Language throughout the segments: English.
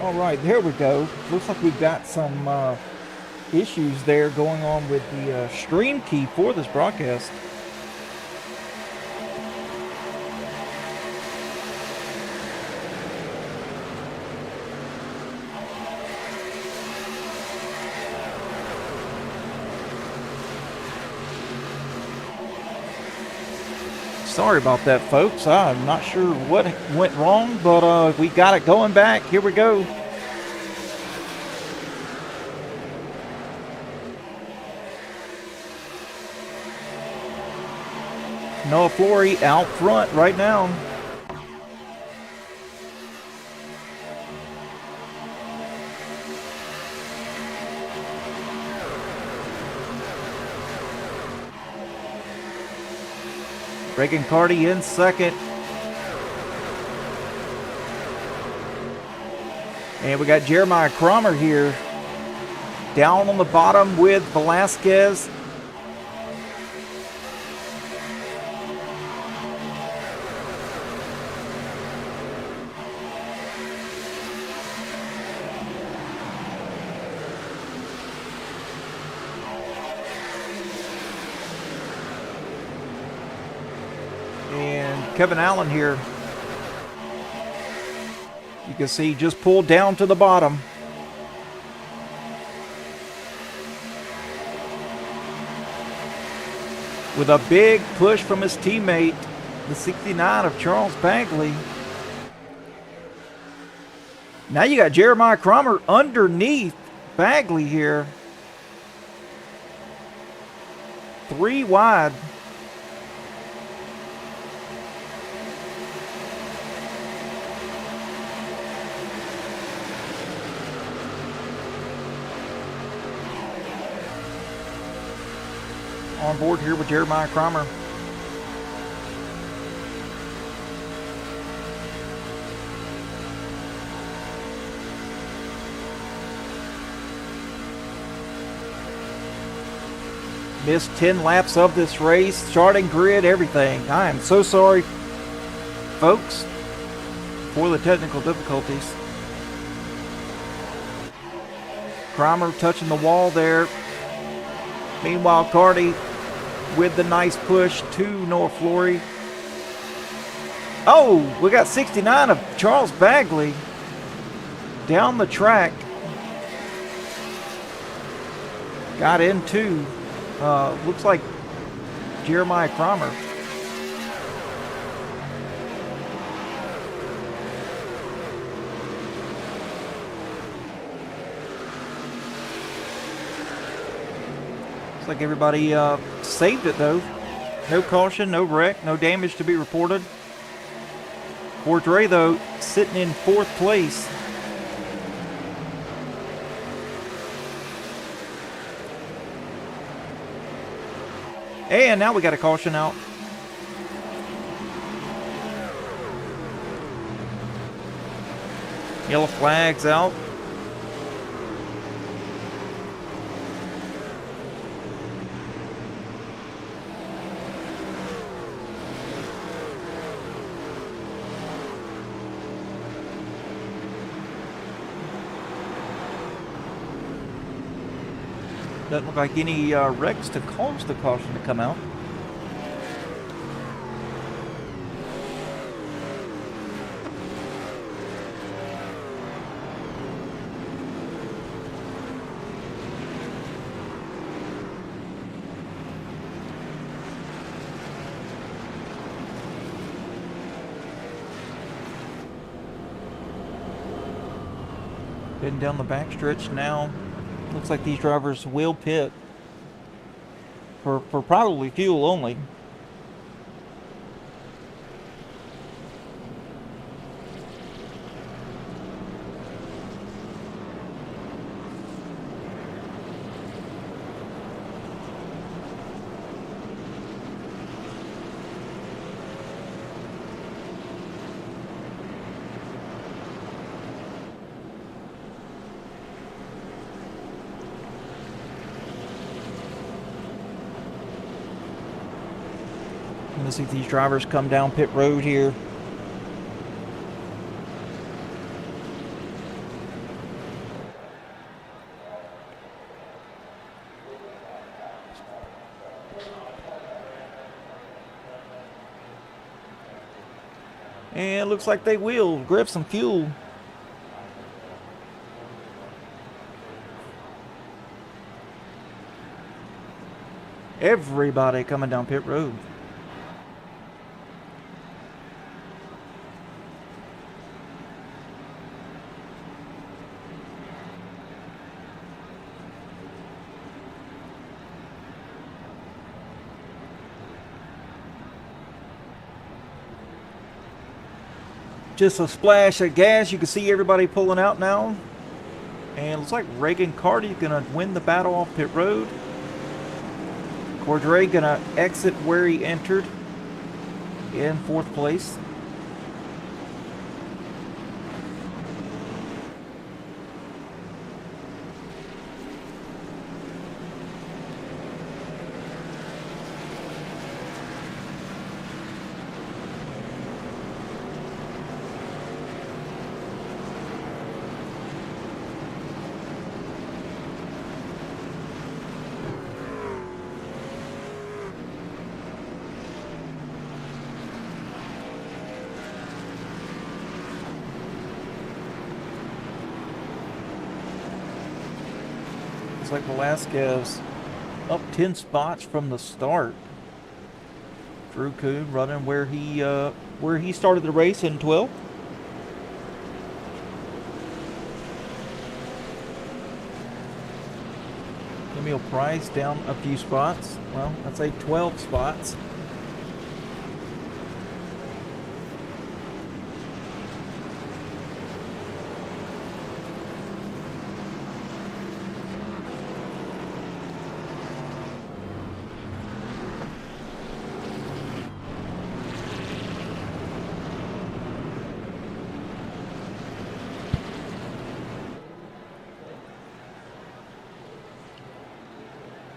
All right, there we go. Looks like we've got some issues there going on with the stream key for this broadcast. Sorry about that, folks. I'm not sure what went wrong, but we got it going back. Here we go. Noah Flory out front right now. Reagan Carty in second. And we got Jeremiah Cromer here down on the bottom with Velasquez. And Kevin Allen here. You can see just pulled down to the bottom. With a big push from his teammate, the 69 of Charles Bagley. Now you got Jeremiah Cromer underneath Bagley here. 3 wide. On board here with Jeremiah Cromer. Missed 10 laps of this race, starting grid, everything. I am so sorry, folks, for the technical difficulties. Cromer touching the wall there. Meanwhile, Carty with the nice push to Noah Flory. Oh, we got 69 of Charles Bagley down the track. Got into, looks like Jeremiah Cromer. Looks like everybody saved it though. No caution, no wreck, no damage to be reported. Ford Ray though sitting in 4th place. And now we got a caution out. Yellow flags out. Doesn't look like any wrecks to cause the caution to come out. Heading down the backstretch now. Looks like these drivers will pit for probably fuel only. Let's see if these drivers come down pit road here. And looks like they will. Grab some fuel. Everybody coming down pit road. Just a splash of gas. You can see everybody pulling out now. And it looks like Reagan Carty going to win the battle off pit road. Cordray going to exit where he entered in 4th place. Looks like Velasquez up 10 spots from the start. Drew Kuhn running where he started the race in 12th. Emil Price down a few spots. Well, I'd say 12 spots.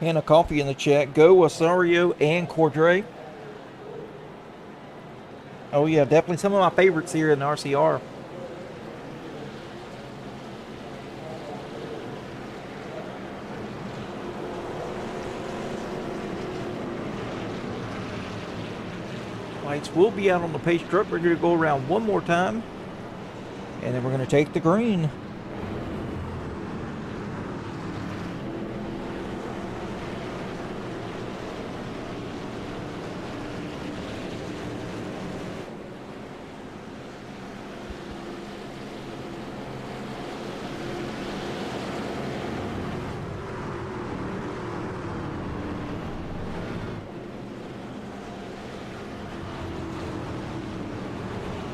And a coffee in the chat. Go Osorio and Cordray. Oh yeah, definitely some of my favorites here in the RCR. Lights will be out on the pace truck. We're going to go around one more time. And then we're going to take the green.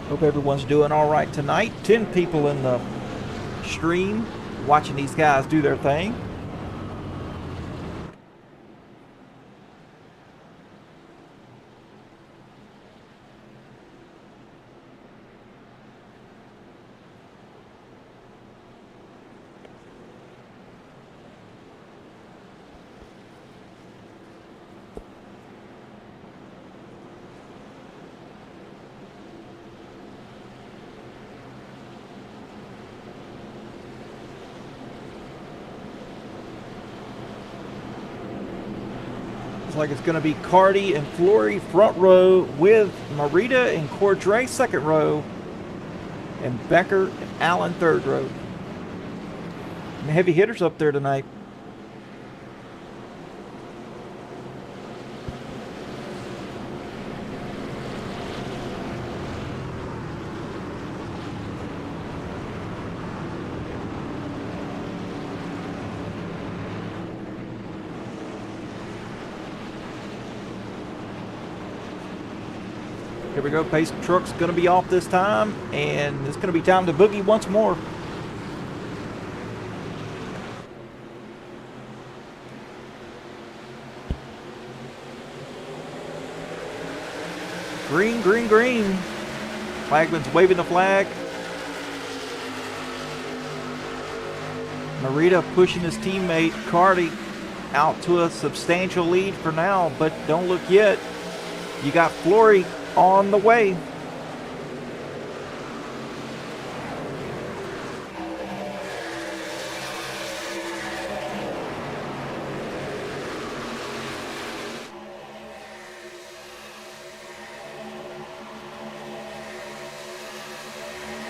Hope everyone's doing all right tonight. 10 people in the stream watching these guys do their thing. Like it's going to be Carty and Flory front row with Marita and Cordray second row and Becker and Allen third row. And heavy hitters up there tonight. Here we go. Pace truck's going to be off this time, and it's going to be time to boogie once more. Green, green, green. Flagman's waving the flag. Marita pushing his teammate Carty out to a substantial lead for now, but don't look yet. You got Flory on the way.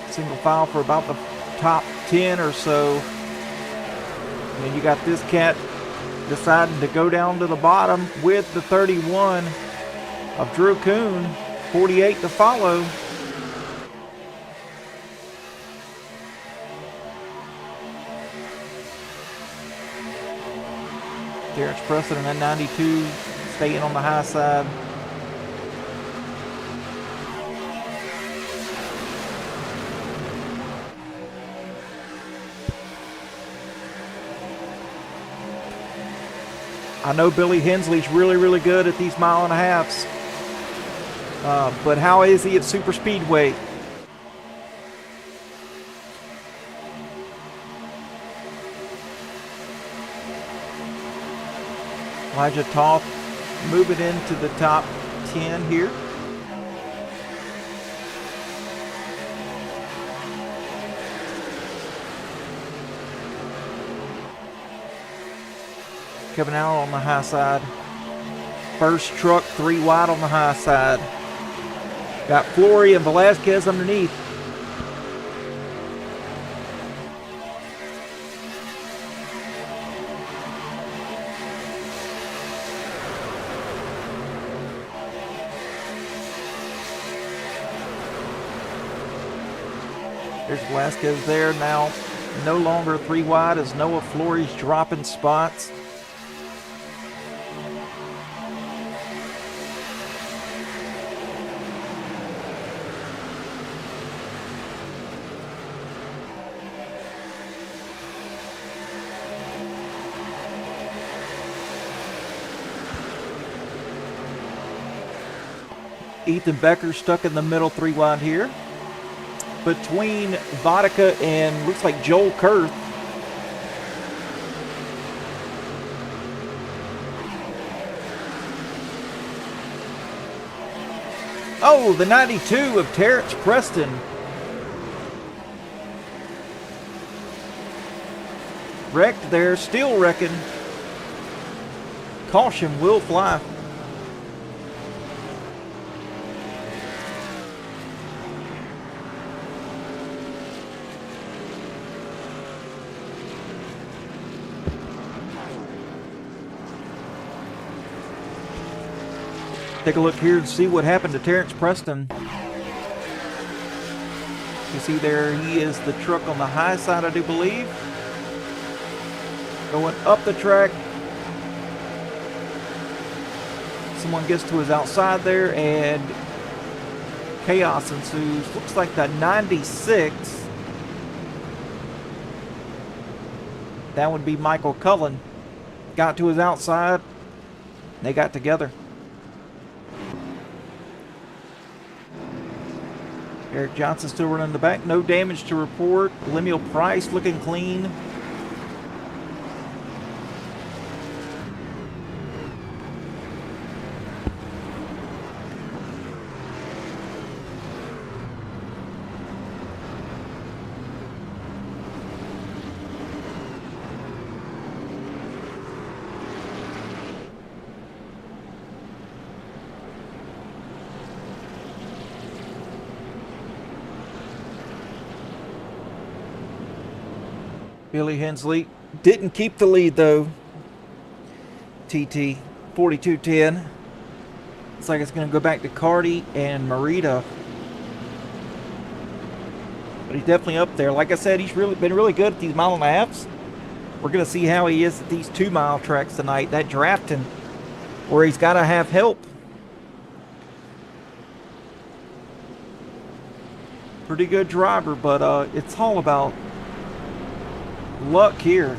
Single file for about the top 10 or so. And then you got this cat deciding to go down to the bottom with the 31 of Drew Kuhn. 48 to follow. Terrence Preston and that 92 staying on the high side. I know Billy Hensley's really good at these mile and a halves. But how is he at super speedway? Elijah Toth moving into the top 10 here. Kevin Allen on the high side. First truck 3 wide on the high side. Got Flory and Velasquez underneath. There's Velasquez there now. No longer 3 wide as Noah Flory's dropping spots. Ethan Becker stuck in the middle 3 wide here. Between Vodka and looks like Joel Kurth. Oh, the 92 of Terrence Preston. Wrecked there, still wrecking. Caution will fly. Take a look here and see what happened to Terrence Preston. You see there, he is the truck on the high side, I do believe. Going up the track. Someone gets to his outside there and chaos ensues. Looks like that 96. That would be Michael Cullen. Got to his outside. They got together. Eric Johnson still running the back. No damage to report. Lemuel Price looking clean. Billy Hensley didn't keep the lead though. TT 42-10. Looks like it's going to go back to Carty and Merida. But he's definitely up there. Like I said, he's been really good at these mile and a halves. We're going to see how he is at these 2 mile tracks tonight. That drafting where he's got to have help. Pretty good driver, but it's all about luck here.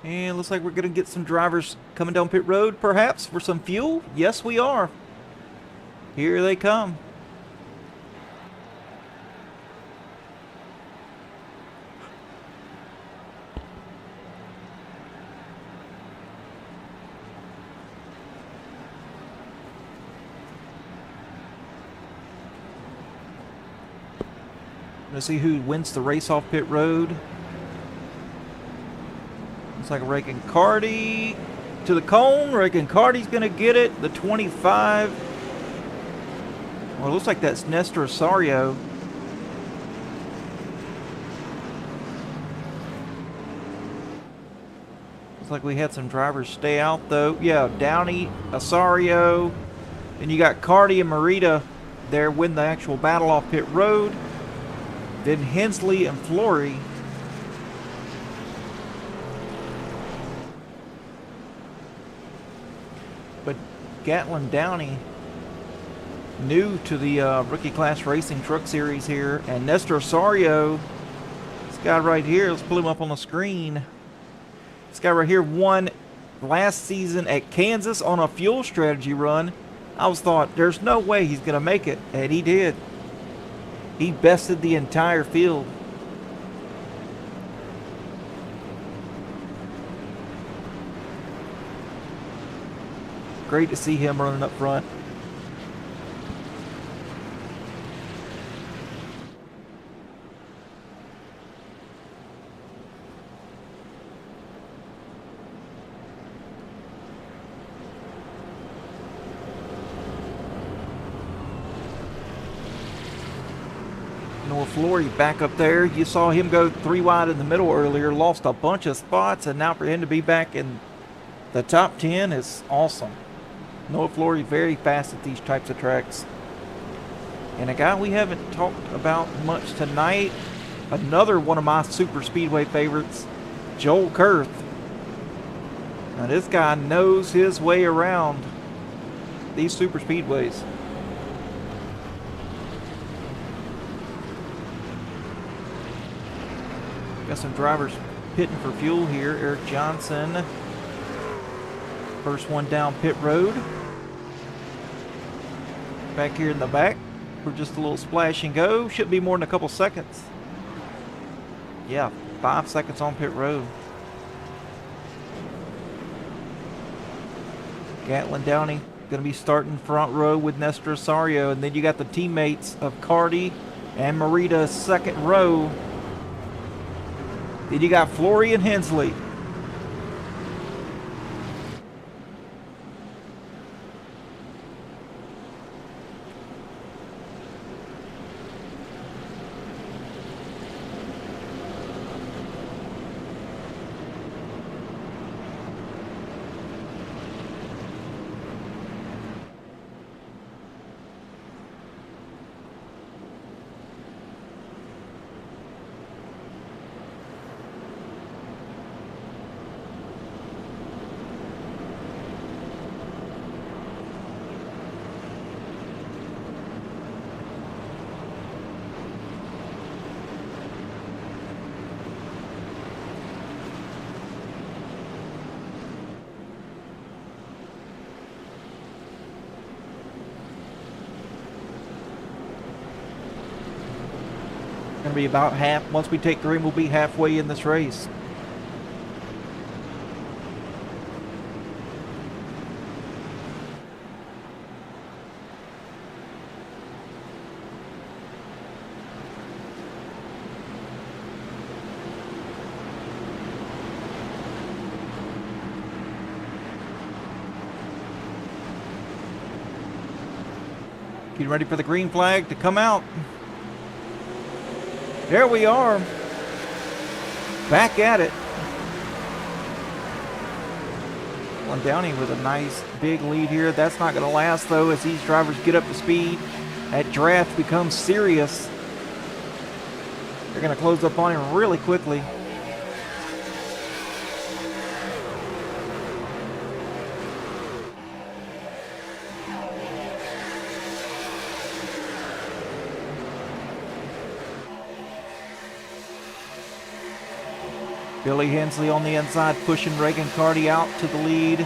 And looks like we're going to get some drivers coming down pit road, perhaps, for some fuel. Yes, we are. Here they come. Let's see who wins the race off pit road. Looks like Reagan Carty to the cone. Reagan Carty's going to get it. The 25. Well, it looks like that's Nestor Osorio. Looks like we had some drivers stay out, though. Yeah, Downey, Osorio. And you got Carty and Morita there win the actual battle off pit road. Then Hensley and Flory. But Gatlin Downey, new to the Rookie Class Racing Truck Series here. And Nestor Osorio, this guy right here, let's pull him up on the screen. This guy right here won last season at Kansas on a fuel strategy run. I was thought, there's no way he's going to make it. And he did. He bested the entire field. Great to see him running up front. Noah Flory back up there. You saw him go 3 wide in the middle earlier, lost a bunch of spots, and now for him to be back in the top 10 is awesome. Noah Flory very fast at these types of tracks. And a guy we haven't talked about much tonight, another one of my super speedway favorites, Joel Kurth. Now this guy knows his way around these super speedways. Got some drivers pitting for fuel here. Eric Johnson, first one down pit road. Back here in the back for just a little splash and go. Should be more than a couple seconds. Yeah, 5 seconds on pit road. Gatlin Downey going to be starting front row with Nestor Osorio. And then you got the teammates of Carty and Morita second row. Then you got Flory and Hensley. Going to be about half. Once we take green, we'll be halfway in this race. Getting ready for the green flag to come out. There we are. Back at it. Well, Downey with a nice big lead here. That's not going to last, though, as these drivers get up to speed. That draft becomes serious. They're going to close up on him really quickly. Billy Hensley on the inside, pushing Reagan Carty out to the lead.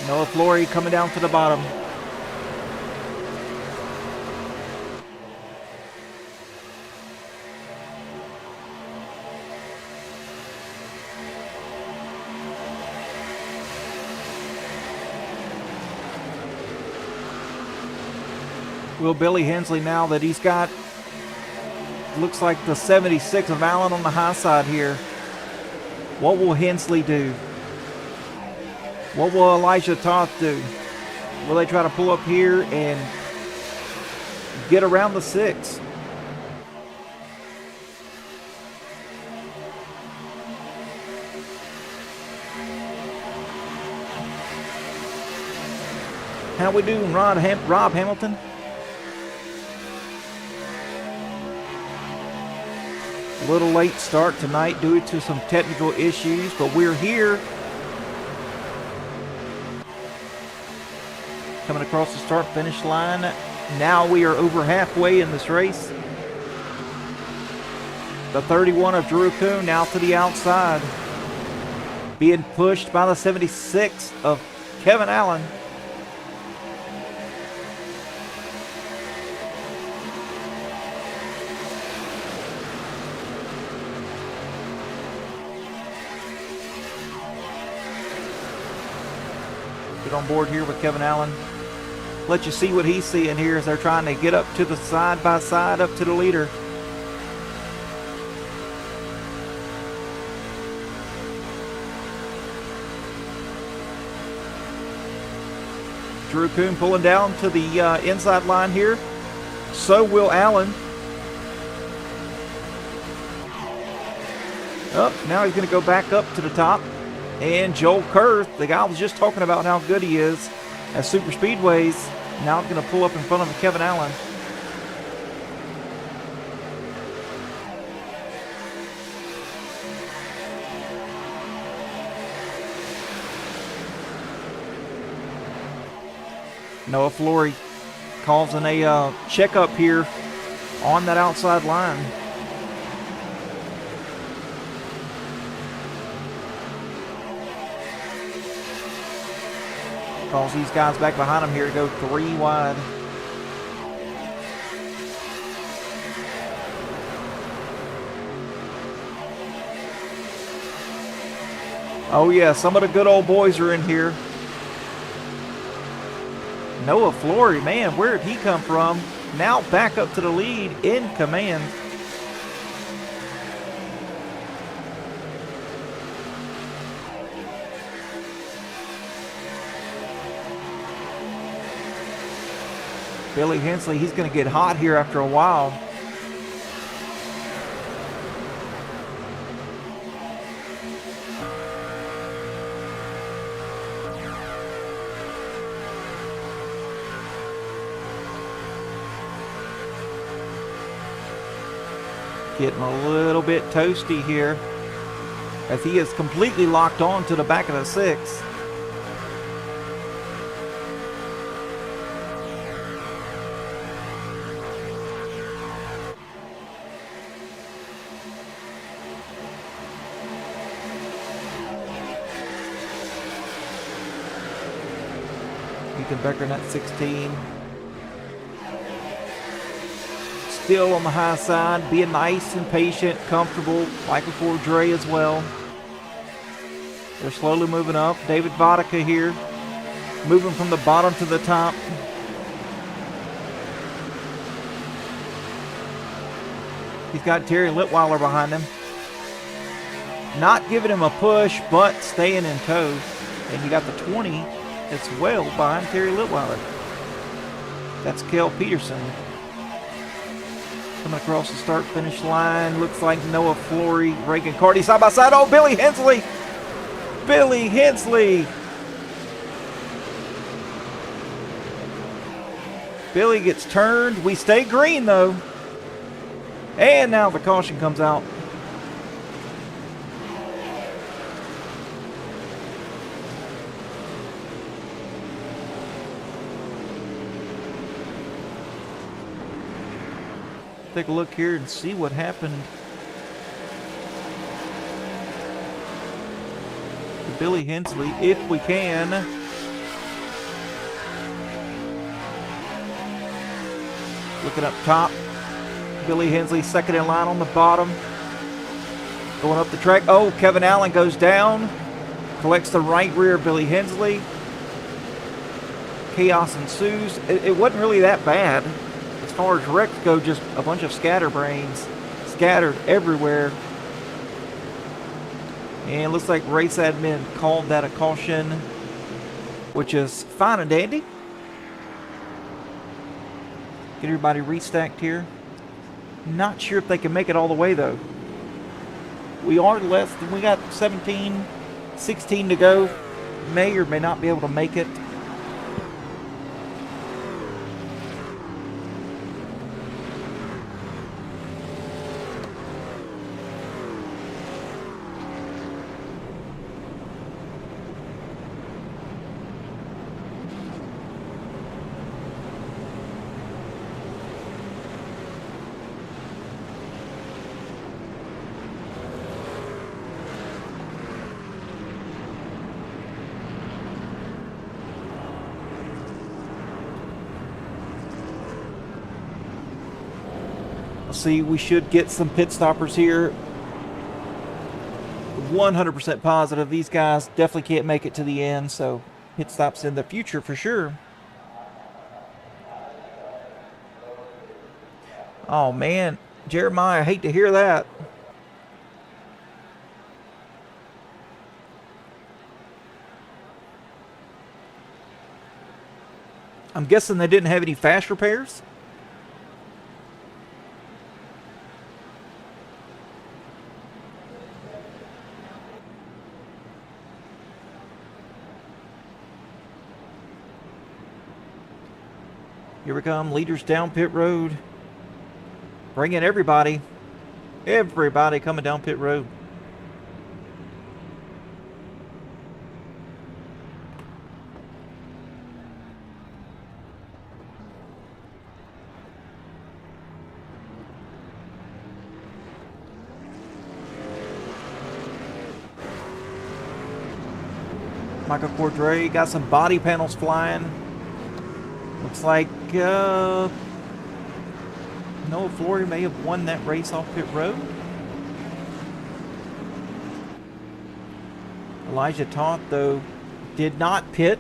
Noah Flory coming down to the bottom. Will Billy Hensley, now that he's got, looks like the 76 of Allen on the high side here, what will Hensley do? What will Elijah Toth do? Will they try to pull up here and get around the 6? How we doing, Rob Hamilton? A little late start tonight due to some technical issues, but we're here. Coming across the start-finish line. Now we are over halfway in this race. The 31 of Drew Kuhn now to the outside. Being pushed by the 76 of Kevin Allen. Get on board here with Kevin Allen. Let you see what he's seeing here as they're trying to get up to the side by side, up to the leader. Drew Kuhn pulling down to the inside line here. So will Allen. Oh, now he's going to go back up to the top. And Joel Kurth, the guy I was just talking about how good he is at super speedways, now going to pull up in front of Kevin Allen. Noah Flory causing a checkup here on that outside line. Calls these guys back behind him here to go 3 wide. Oh yeah, some of the good old boys are in here. Noah Flory, man, where did he come from? Now back up to the lead in command. Billy Hensley, he's going to get hot here after a while. Getting a little bit toasty here as he is completely locked on to the back of the 6. Becker in that 16. Still on the high side, being nice and patient, comfortable, like before Dre as well. They're slowly moving up. David Vodka here, moving from the bottom to the top. He's got Terry Litweiler behind him. Not giving him a push, but staying in tow. And you got the 20 as well behind Terry Litweiler. That's Kel Peterson. Coming across the start-finish line. Looks like Noah Flory, Reagan Carty side by side. Oh, Billy Hensley! Billy Hensley! Billy gets turned. We stay green though. And now the caution comes out. Take a look here and see what happened to Billy Hensley, if we can. Looking up top, Billy Hensley second in line on the bottom. Going up the track. Oh, Kevin Allen goes down. Collects the right rear of Billy Hensley. Chaos ensues. It wasn't really that bad. far as wrecks go, just a bunch of scatterbrains scattered everywhere. And it looks like race admin called that a caution, which is fine and dandy. Get everybody restacked here. Not sure if they can make it all the way though. We are less than, we got 17, 16 to go. May or may not be able to make it. See, we should get some pit stoppers here. 100% positive these guys definitely can't make it to the end, so pit stops in the future for sure. Oh man, Jeremiah, I hate to hear that. I'm guessing they didn't have any fast repairs? Here we come, leaders down pit road. Bring in everybody. Everybody coming down pit road. Michael Cordray got some body panels flying. Looks like Noah Flory may have won that race off pit road. Elijah Toth, though, did not pit.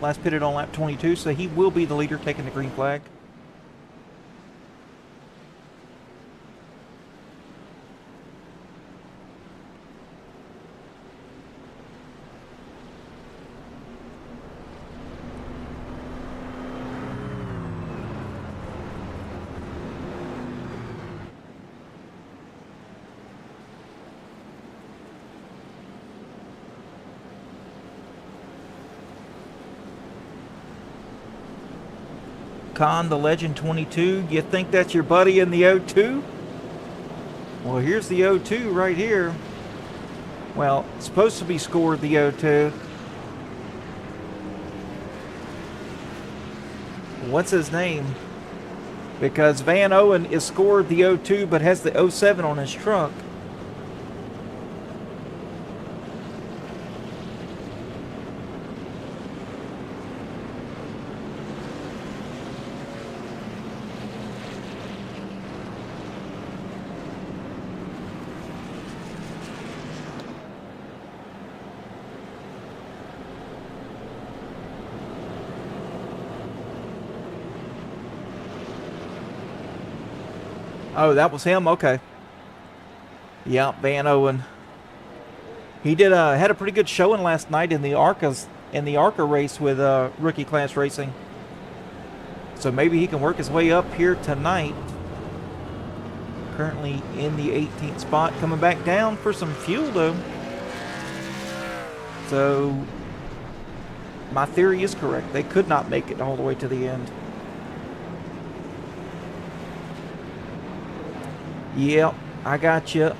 Last pitted on lap 22, so he will be the leader taking the green flag. Con the Legend 22, you think that's your buddy in the O2? Well, here's the O2 right here. Well, it's supposed to be scored the O2. What's his name? Because Van Owen is scored the O2 but has the 07 on his truck. Oh, that was him? Okay. Yeah, Van Owen. He did had a pretty good showing last night in the ARCA race with Rookie Class Racing. So maybe he can work his way up here tonight. Currently in the 18th spot, coming back down for some fuel though. So my theory is correct. They could not make it all the way to the end. Yep, I got you.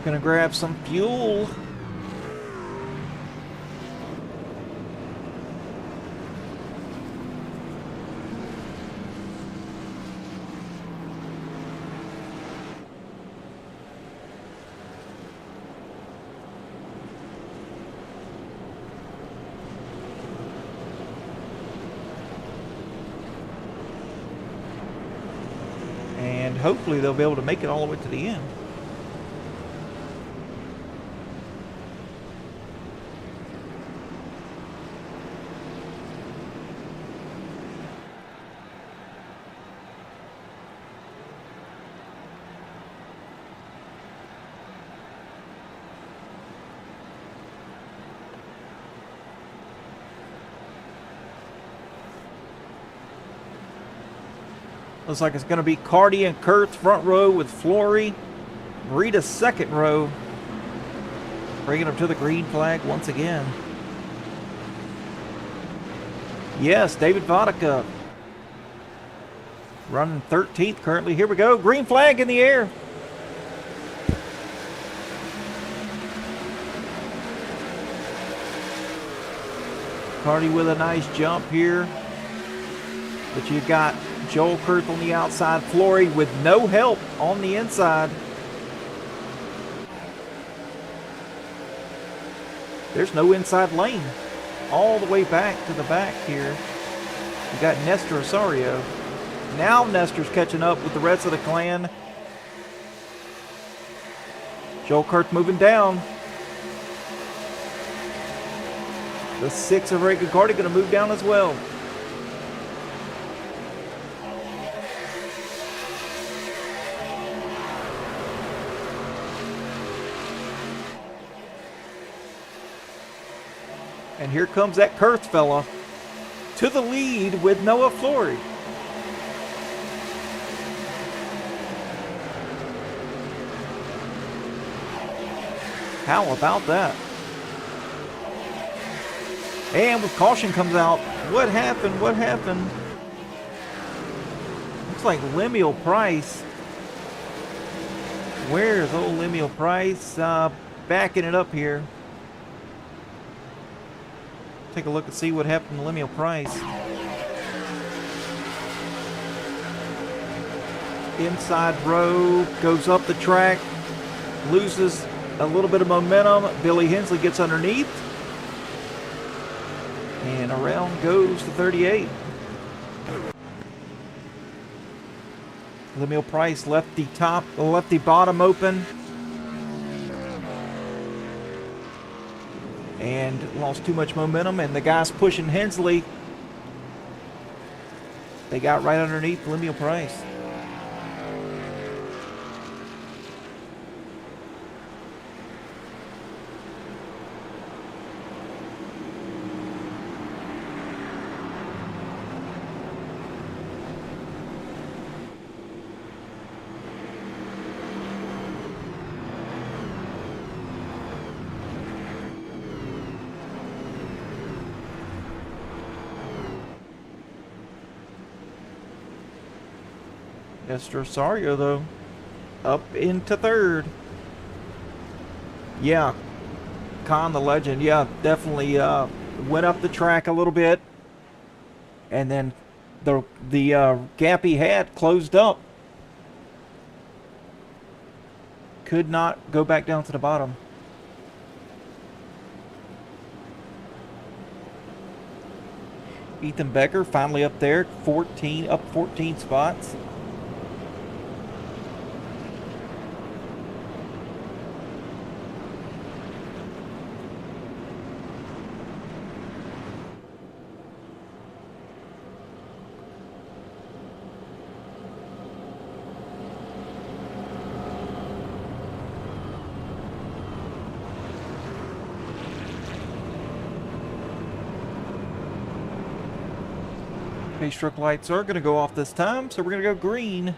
Gonna grab some fuel. And hopefully they'll be able to make it all the way to the end. Looks like it's going to be Carty and Kurt's front row with Flory. Rita's second row. Bringing them to the green flag once again. Yes, David Vodka. Running 13th currently. Here we go. Green flag in the air. Carty with a nice jump here. But you got Joel Kurth on the outside, Flory with no help on the inside. There's no inside lane. All the way back to the back here. You got Nestor Osorio. Now Nestor's catching up with the rest of the clan. Joel Kurth moving down. The 6 of Reagan Carty going to move down as well. And here comes that Kurth fella to the lead with Noah Flory. How about that? And with caution comes out. What happened? What happened? Looks like Lemuel Price. Where's old Lemuel Price? Backing it up here. Take a look and see what happened to Lemuel Price. Inside row, goes up the track, loses a little bit of momentum. Billy Hensley gets underneath. And around goes the 38. Lemuel Price left the bottom open. And lost too much momentum, and the guys pushing Hensley, they got right underneath Lemuel Price. Nestor Osorio, though, up into third. Yeah, Khan the legend. Yeah, definitely went up the track a little bit, and then the gap he had closed up. Could not go back down to the bottom. Ethan Becker finally up there, 14 spots. Pace truck lights are going to go off this time, so we're going to go green.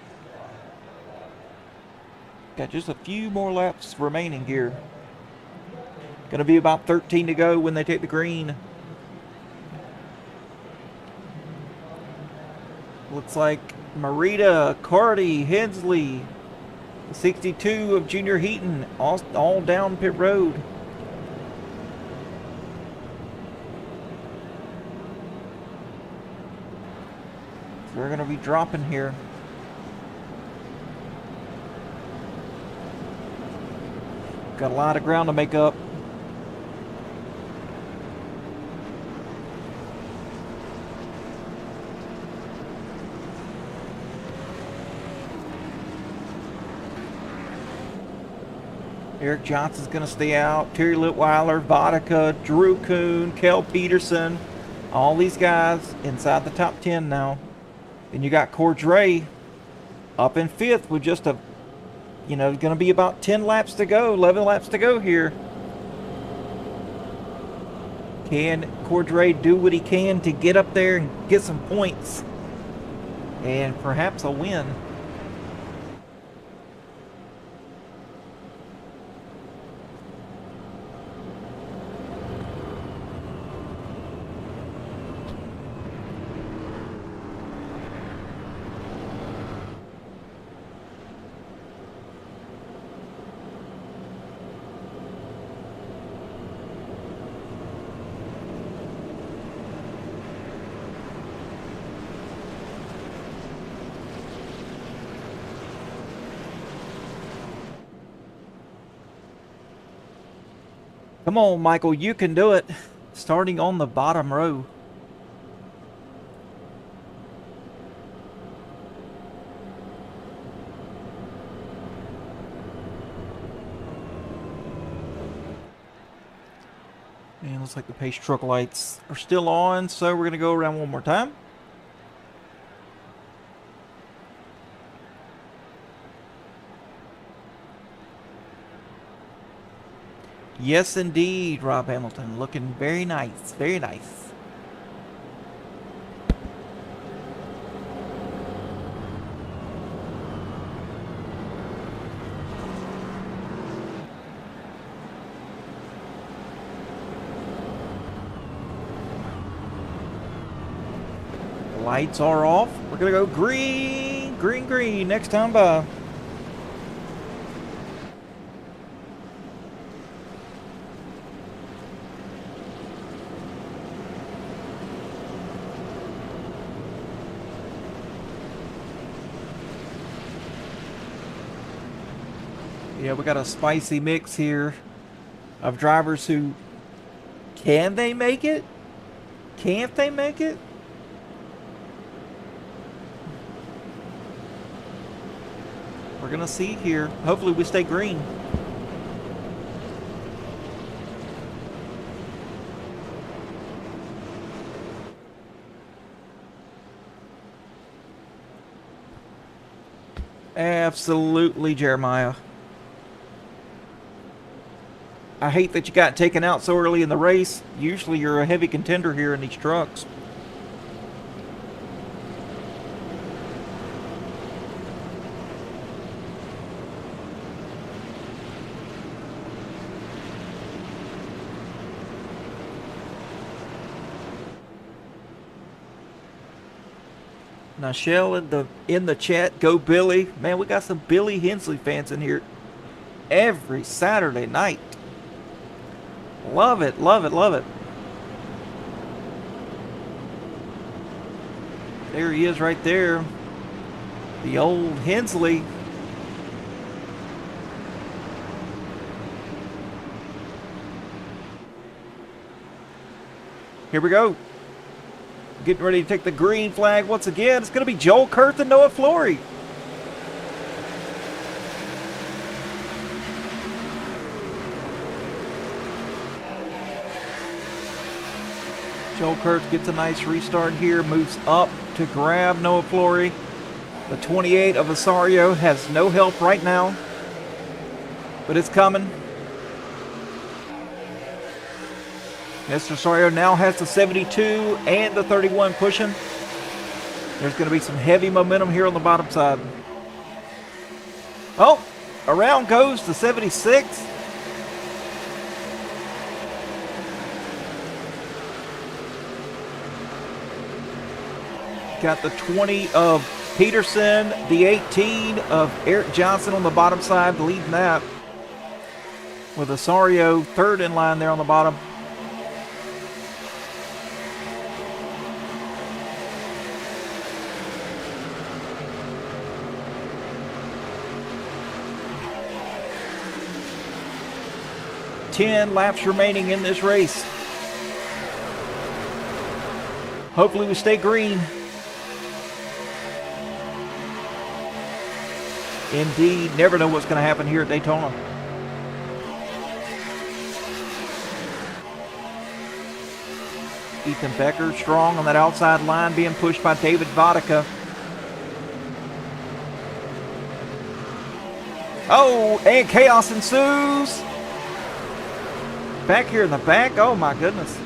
Got just a few more laps remaining here. Going to be about 13 to go when they take the green. Looks like Marita, Carty, Hensley, the 62 of Junior Heaton, all down pit road. We're going to be dropping here. Got a lot of ground to make up. Eric Johnson's going to stay out. Terry Litweiler, Vodka, Drew Kuhn, Kel Peterson. All these guys inside the top 10 now. Then you got Cordray up in 5th with just going to be about 10 laps to go, 11 laps to go here. Can Cordray do what he can to get up there and get some points? And perhaps a win. Come on, Michael, you can do it. Starting on the bottom row. And looks like the pace truck lights are still on, so we're going to go around one more time. Yes, indeed, Rob Hamilton. Looking very nice. Very nice. Lights are off. We're going to go green, green, green next time by. Yeah, we got a spicy mix here of drivers who, can they make it? Can't they make it? We're going to see here. Hopefully we stay green. Absolutely, Jeremiah. I hate that you got taken out so early in the race. Usually you're a heavy contender here in these trucks. Nichelle in the chat, go Billy. Man, we got some Billy Hensley fans in here every Saturday night. Love it, love it, love it. There he is right there. The old Hensley. Here we go. Getting ready to take the green flag once again. It's going to be Joel Kurth and Noah Flory. Joel Kurth gets a nice restart here. Moves up to grab Noah Flory. The 28 of Osorio has no help right now, but it's coming. Mr. Osorio now has the 72 and the 31 pushing. There's going to be some heavy momentum here on the bottom side. Oh, around goes the 76. Got the 20 of Peterson, the 18 of Eric Johnson on the bottom side, leading that. With Osorio third in line there on the bottom. Ten laps remaining in this race. Hopefully we stay green. Indeed, never know what's going to happen here at Daytona. Ethan Becker strong on that outside line, being pushed by David Vodka. Oh, and chaos ensues. Back here in the back, oh my goodness.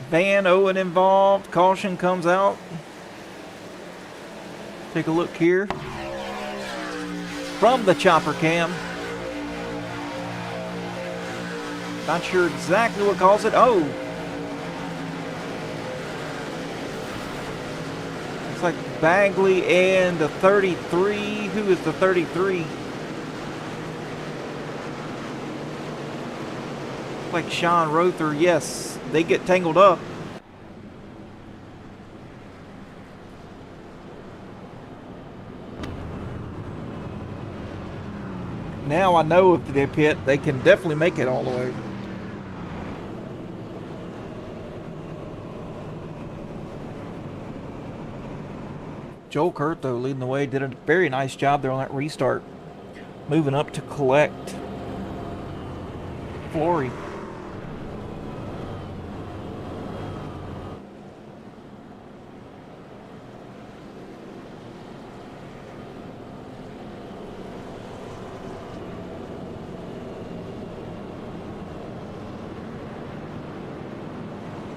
Van Owen involved, caution comes out. Take a look here from the chopper cam. Not sure exactly what caused it. Oh, looks like Bagley and the 33. Who is the 33? Like Sean Rother. Yes, they get tangled up. Now I know if they pit, they can definitely make it all the way. Joel Kurt, though, leading the way, did a very nice job there on that restart. Moving up to collect Flory.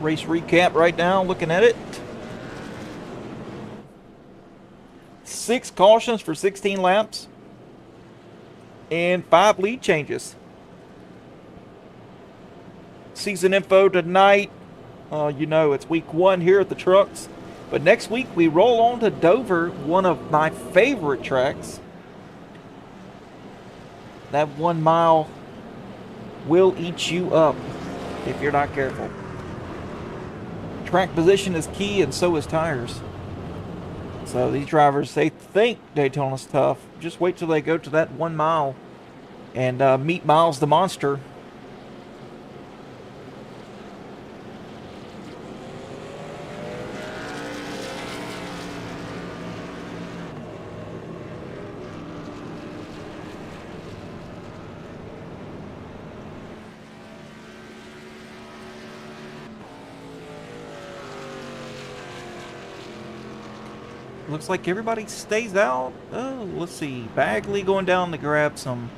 Race recap right now, looking at it. 6 cautions for 16 laps. And 5 lead changes. Season info tonight. You know, it's week 1 here at the Trucks. But next week we roll on to Dover, one of my favorite tracks. That 1 mile will eat you up if you're not careful. Track position is key, and so is tires. So these drivers, they think Daytona's tough. Just wait till they go to that 1 mile and meet Miles the Monster. Looks like everybody stays out. Oh, let's see. Bagley going down to grab some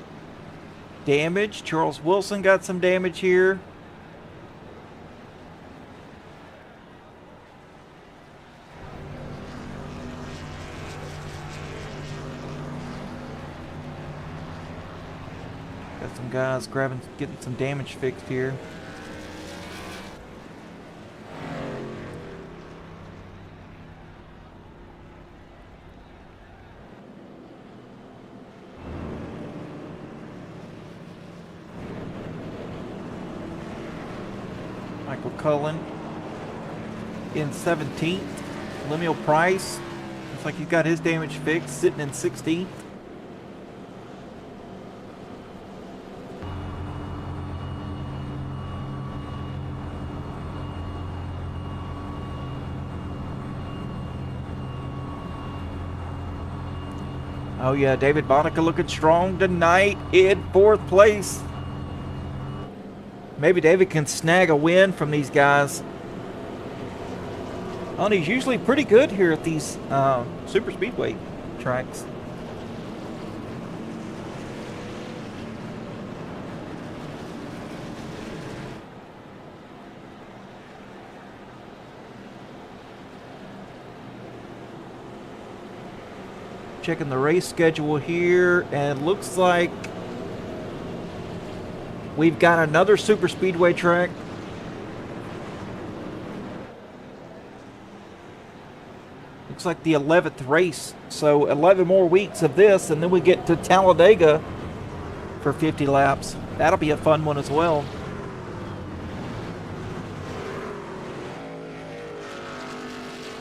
damage. Charles Wilson got some damage here. Got some guys getting some damage fixed here. Michael Cullen in 17th. Lemuel Price, looks like he's got his damage fixed, sitting in 16th. Oh yeah, David Bonica looking strong tonight in 4th place. Maybe David can snag a win from these guys. Oh, and he's usually pretty good here at these super speedway tracks. Checking the race schedule here, and it looks like we've got another super speedway track. Looks like the 11th race. So 11 more weeks of this, and then we get to Talladega for 50 laps. That'll be a fun one as well.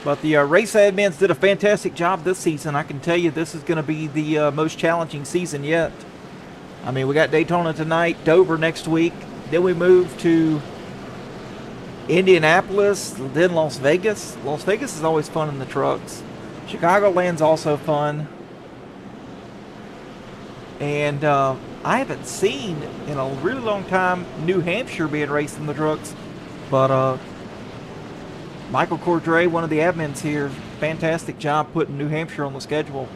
But the race admins did a fantastic job this season. I can tell you this is going to be the most challenging season yet. I mean, we got Daytona tonight, Dover next week. Then we move to Indianapolis, then Las Vegas. Las Vegas is always fun in the trucks. Chicagoland's also fun. And I haven't seen in a really long time New Hampshire being raced in the trucks. But Michael Cordray, one of the admins here, fantastic job putting New Hampshire on the schedule.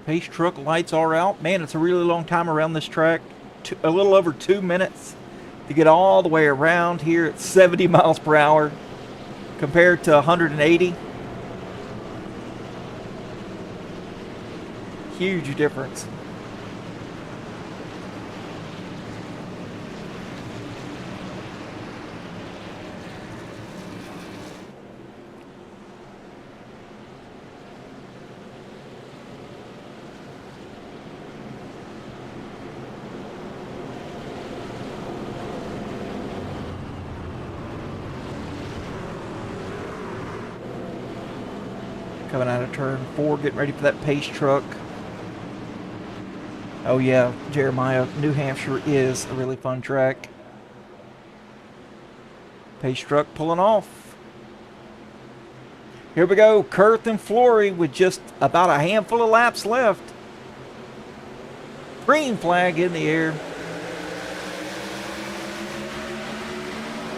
Pace truck lights are out. Man, it's a really long time around this track. A little over 2 minutes to get all the way around here at 70 miles per hour compared to 180. Huge difference. Coming out of turn 4, getting ready for that pace truck. Oh yeah, Jeremiah, New Hampshire is a really fun track. Pace truck pulling off. Here we go, Kurth and Flory with just about a handful of laps left. Green flag in the air.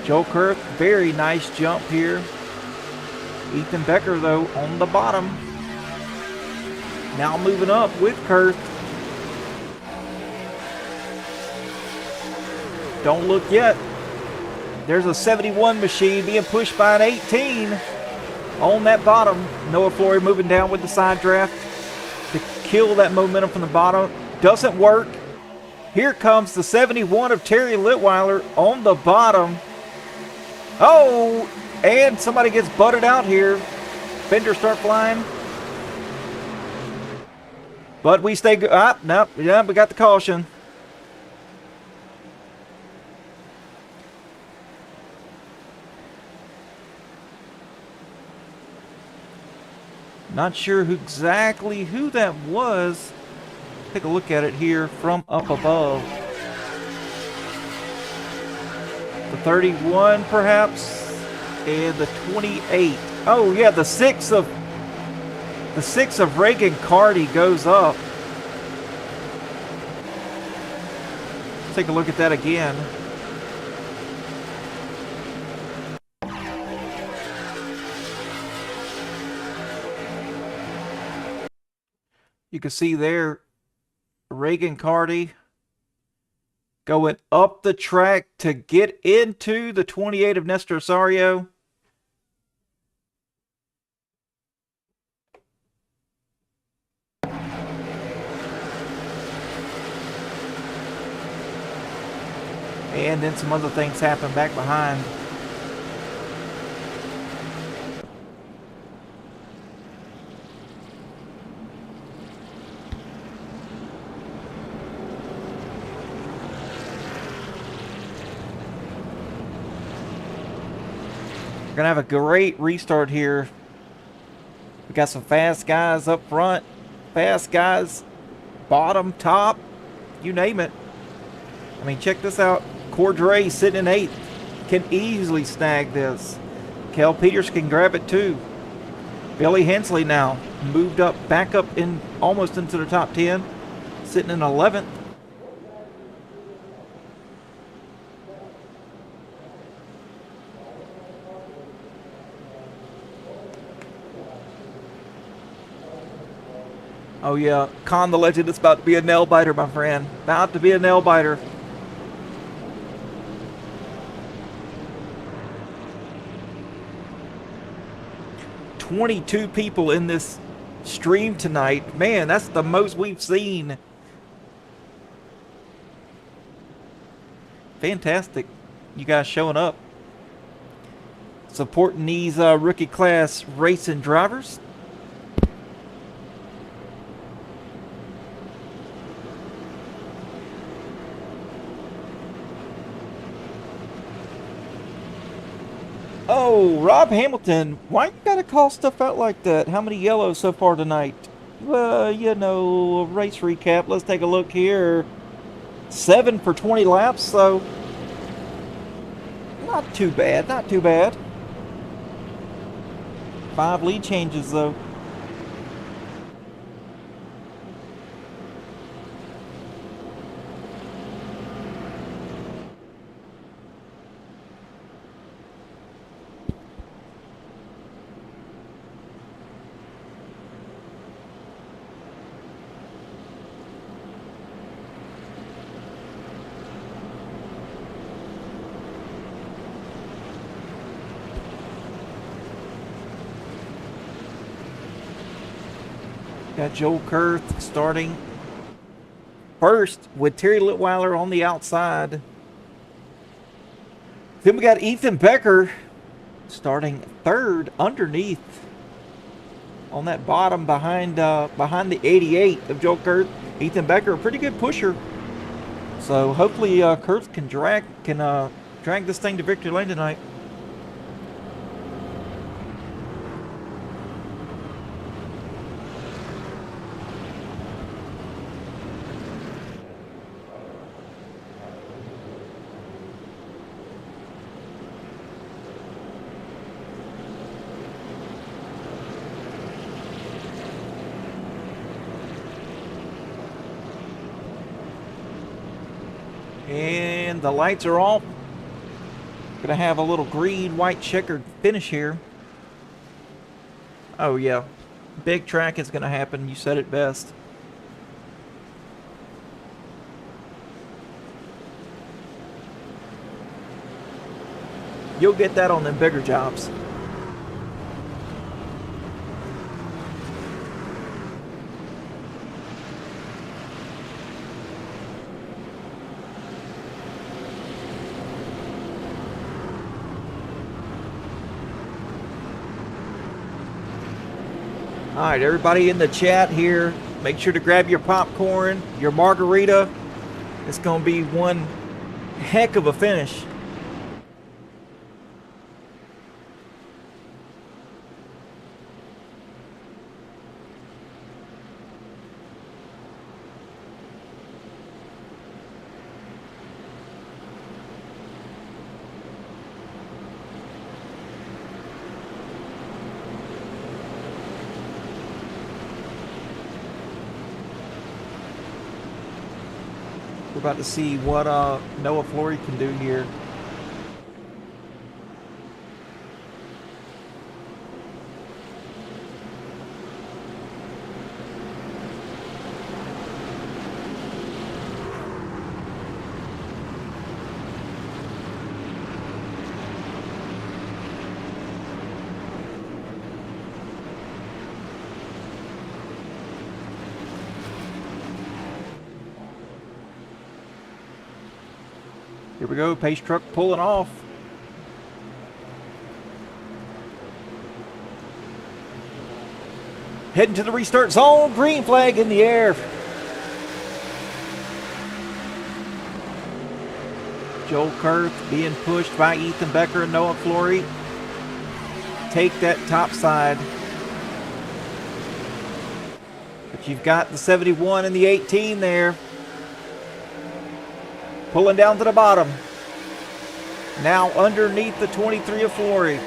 Joe Kurth, very nice jump here. Ethan Becker, though, on the bottom. Now moving up with Kurth. Don't look yet. There's a 71 machine being pushed by an 18 on that bottom. Noah Flory moving down with the side draft to kill that momentum from the bottom. Doesn't work. Here comes the 71 of Terry Litweiler on the bottom. Oh! And somebody gets butted out here. Fenders start flying. But we stay good. Nope. Yeah, we got the caution. Not sure exactly who that was. Take a look at it here from up above. The 31, perhaps. And the 28. Oh yeah, the six of Reagan Carty goes up. Let's take a look at that again. You can see there Reagan Carty going up the track to get into the 28 of Nestor Osorio. And then some other things happen back behind. We're gonna have a great restart here. We got some fast guys up front, fast guys bottom, top, you name it. I mean, check this out. Cordray sitting in 8th can easily snag this. Kel Peters can grab it too. Billy Hensley now moved up, back up in almost into the top 10, sitting in 11th. Oh yeah, Con the Legend is about to be a nail biter, my friend. About to be a nail biter. "22 people in this stream tonight. Man, that's the most we've seen. Fantastic. You guys showing up. Supporting these rookie class racing drivers. Oh, Rob Hamilton, why you gotta call stuff out like that? How many yellows so far tonight? Well, you know, race recap. Let's take a look here. 7 for 20 laps, so Not too bad, not too bad. 5 lead changes though. Got Joel Kurth starting first with Terry Litweiler on the outside. Then we got Ethan Becker starting third underneath on that bottom behind the 88 of Joel Kurth. Ethan Becker, a pretty good pusher. So hopefully Kurth can drag this thing to victory lane tonight. And the lights are off. Gonna have a little green, white checkered finish here. Oh yeah, big track is gonna happen. You said it best. You'll get that on them bigger jobs. All right, everybody in the chat here, make sure to grab your popcorn, your margarita. It's going to be one heck of a finish. We're about to see what Noah Flory can do here. Here we go, pace truck pulling off. Heading to the restart zone, green flag in the air. Joel Kurth being pushed by Ethan Becker and Noah Flory. Take that top side. But you've got the 71 and the 18 there. Pulling down to the bottom. Now underneath the 23 of Flory.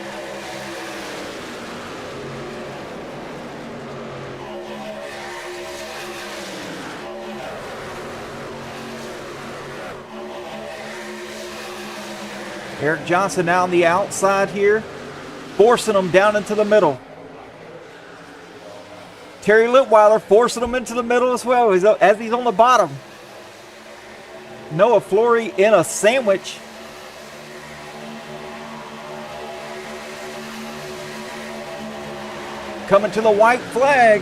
Eric Johnson now on the outside here, forcing them down into the middle. Terry Litweiler forcing them into the middle as well as he's on the bottom. Noah Flory in a sandwich. Coming to the white flag.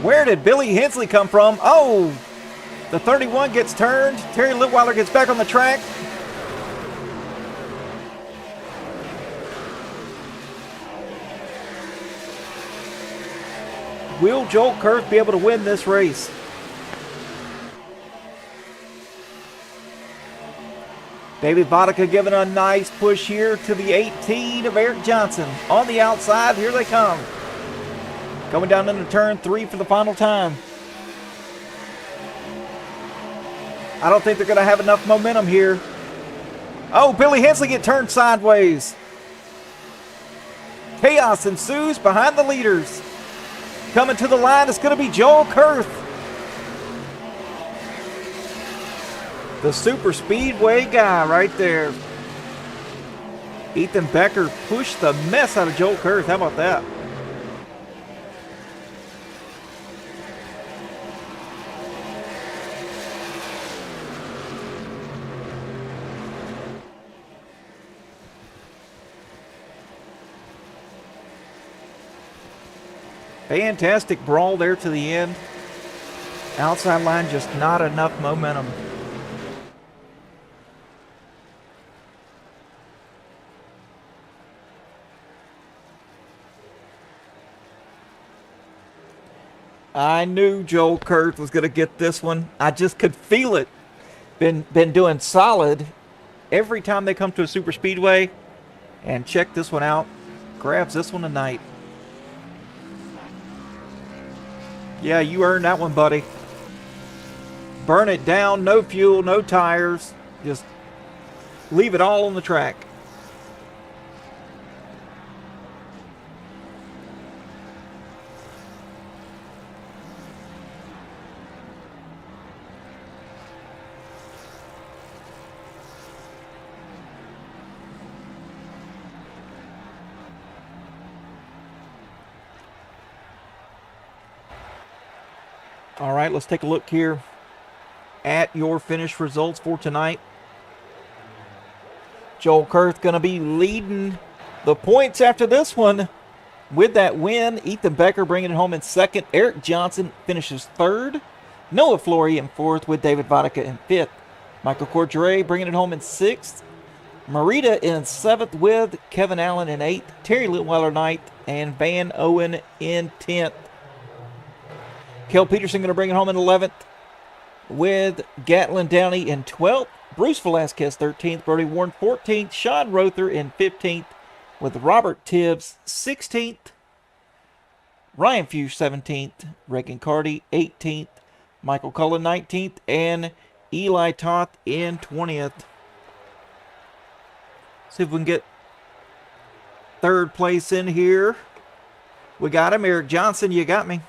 Where did Billy Hensley come from? Oh, the 31 gets turned. Terry Litweiler gets back on the track. Will Joel Kurth be able to win this race? David Vodka giving a nice push here to the 18 of Eric Johnson. On the outside, here they come. Coming down into turn 3 for the final time. I don't think they're going to have enough momentum here. Oh, Billy Hensley get turned sideways. Chaos ensues behind the leaders. Coming to the line, it's going to be Joel Kurth. The super speedway guy right there. Ethan Becker pushed the mess out of Joel Kurth. How about that? Fantastic brawl there to the end. Outside line, just not enough momentum. I knew Joel Kurth was going to get this one. I just could feel it. Been doing solid every time they come to a super speedway. And check this one out. Grabs this one tonight. Yeah, you earned that one, buddy. Burn it down, no fuel, no tires. Just leave it all on the track. All right, let's take a look here at your finish results for tonight. Joel Kurth going to be leading the points after this one with that win. Ethan Becker bringing it home in second. Eric Johnson finishes third. Noah Flory in fourth with David Vodka in fifth. Michael Cordray bringing it home in sixth. Marita in seventh with Kevin Allen in eighth. Terry Litweiler ninth. And Van Owen in 10th. Kel Peterson going to bring it home in 11th with Gatlin Downey in 12th. Bruce Velasquez 13th. Brody Warren 14th. Sean Rother in 15th with Robert Tibbs 16th. Ryan Fuchs 17th. Reagan Carty 18th. Michael Cullen 19th. And Eli Toth in 20th. See if we can get third place in here. We got him. Eric Johnson, you got me.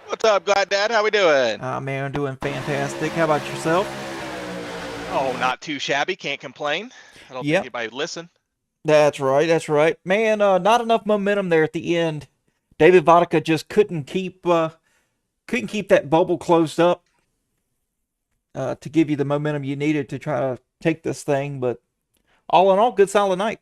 What's up, Glad Dad? How we doing? Man, I'm doing fantastic. How about yourself? Oh, not too shabby. Can't complain. I don't think anybody would listen. That's right. That's right. Man, not enough momentum there at the end. David Vodka just couldn't keep that bubble closed up to give you the momentum you needed to try to take this thing. But all in all, good solid night.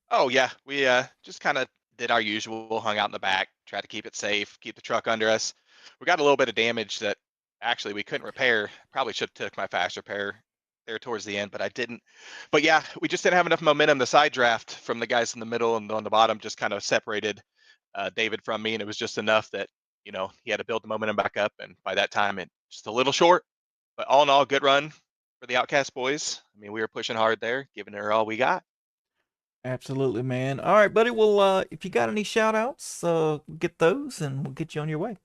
Oh, yeah. We just kind of did our usual, hung out in the back, tried to keep it safe, keep the truck under us. We got a little bit of damage that actually we couldn't repair. Probably should have took my fast repair there towards the end, but I didn't. But yeah, we just didn't have enough momentum. The side draft from the guys in the middle and on the bottom just kind of separated David from me, and it was just enough that, you know, he had to build the momentum back up, and by that time it just a little short. But all in all, good run for the Outcast boys. I mean, we were pushing hard there, giving her all we got. Absolutely, man. All right, buddy. Well, if you got any shout outs, get those and we'll get you on your way.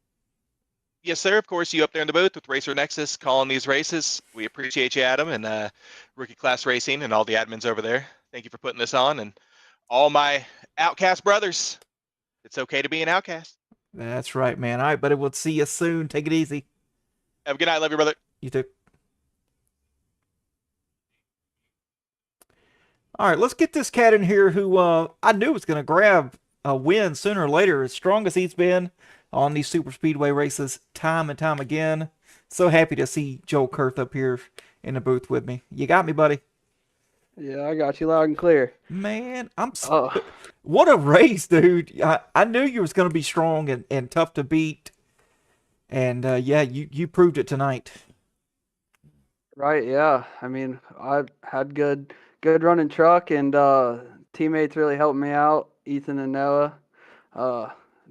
Yes, sir. Of course, you up there in the booth with Racer Nexus calling these races. We appreciate you, Adam, and Rookie Class Racing and all the admins over there. Thank you for putting this on. And all my Outcast brothers, it's okay to be an Outcast. That's right, man. All right, buddy. We'll see you soon. Take it easy. Have a good night. Love you, brother. You too. All right, let's get this cat in here who I knew was going to grab a win sooner or later. As strong as he's been on these super speedway races time and time again. So happy to see Joel Kurth up here in the booth with me. You got me, buddy. Yeah, I got you loud and clear. Man, what a race, dude. I knew you was going to be strong and tough to beat. And yeah, you proved it tonight. Right, yeah. I mean, I had good running truck, and teammates really helped me out, Ethan and Noah.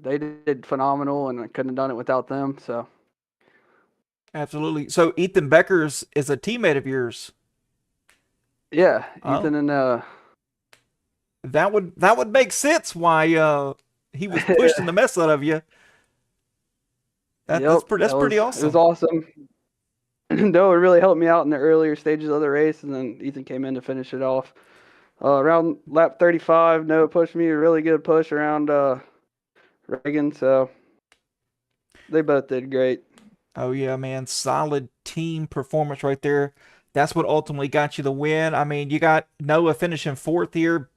They did phenomenal, and I couldn't have done it without them. So, absolutely. So Ethan Beckers is a teammate of yours. Yeah, Ethan and Noah. That would make sense why he was pushing the mess out of you. That's pretty awesome. It was awesome. Noah really helped me out in the earlier stages of the race, and then Ethan came in to finish it off. Around lap 35, Noah pushed me a really good push around Reagan, so they both did great. Oh yeah, man, solid team performance right there. That's what ultimately got you the win. I mean, you got Noah finishing fourth here,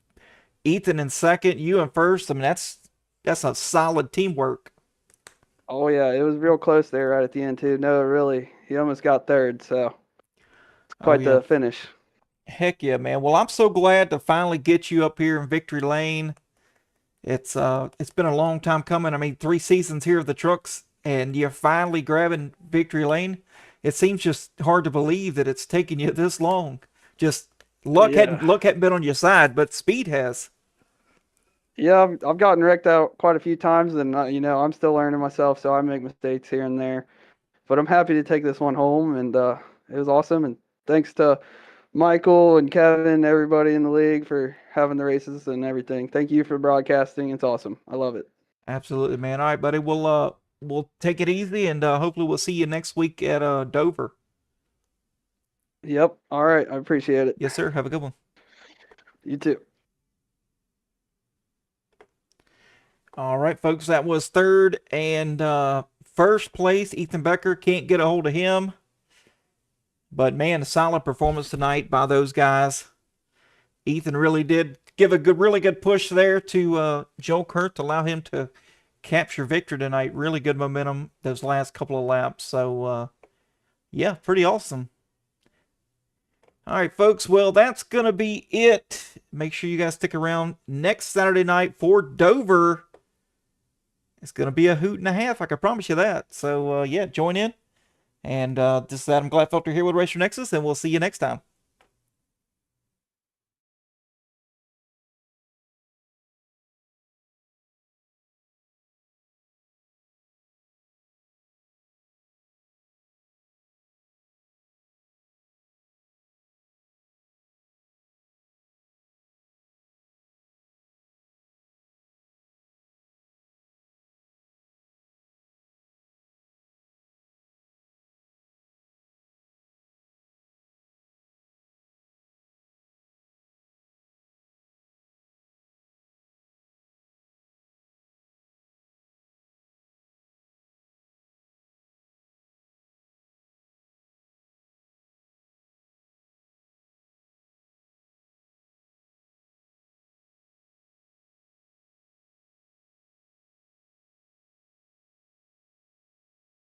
Ethan in second, you in first. I mean, that's a solid teamwork. Oh yeah, it was real close there right at the end too. Noah really, he almost got third, so it's Oh quite yeah. the finish. Heck yeah, man. Well, I'm so glad to finally get you up here in victory lane. It's been a long time coming. I mean, 3 seasons here of the trucks, and you're finally grabbing victory lane. It seems just hard to believe that it's taken you this long. Just Yeah. luck hadn't been on your side, but speed has. Yeah, I've gotten wrecked out quite a few times, and I'm still learning myself, so I make mistakes here and there. But I'm happy to take this one home, and it was awesome. And thanks to Michael and Kevin, everybody in the league for having the races and everything. Thank you for broadcasting. It's awesome. I love it. Absolutely, man. All right, buddy. We'll take it easy, and hopefully we'll see you next week at Dover. Yep. All right. I appreciate it. Yes, sir. Have a good one. You too. All right, folks. That was third and first place. Ethan Becker, can't get a hold of him. But man, a solid performance tonight by those guys. Ethan really did give a really good push there to Joe Kurt to allow him to capture victory tonight. Really good momentum those last couple of laps. So yeah, pretty awesome. All right, folks. Well, that's going to be it. Make sure you guys stick around next Saturday night for Dover. It's going to be a hoot and a half. I can promise you that. So, yeah, join in. And this is Adam Gladfelter here with Racer Nexus, and we'll see you next time.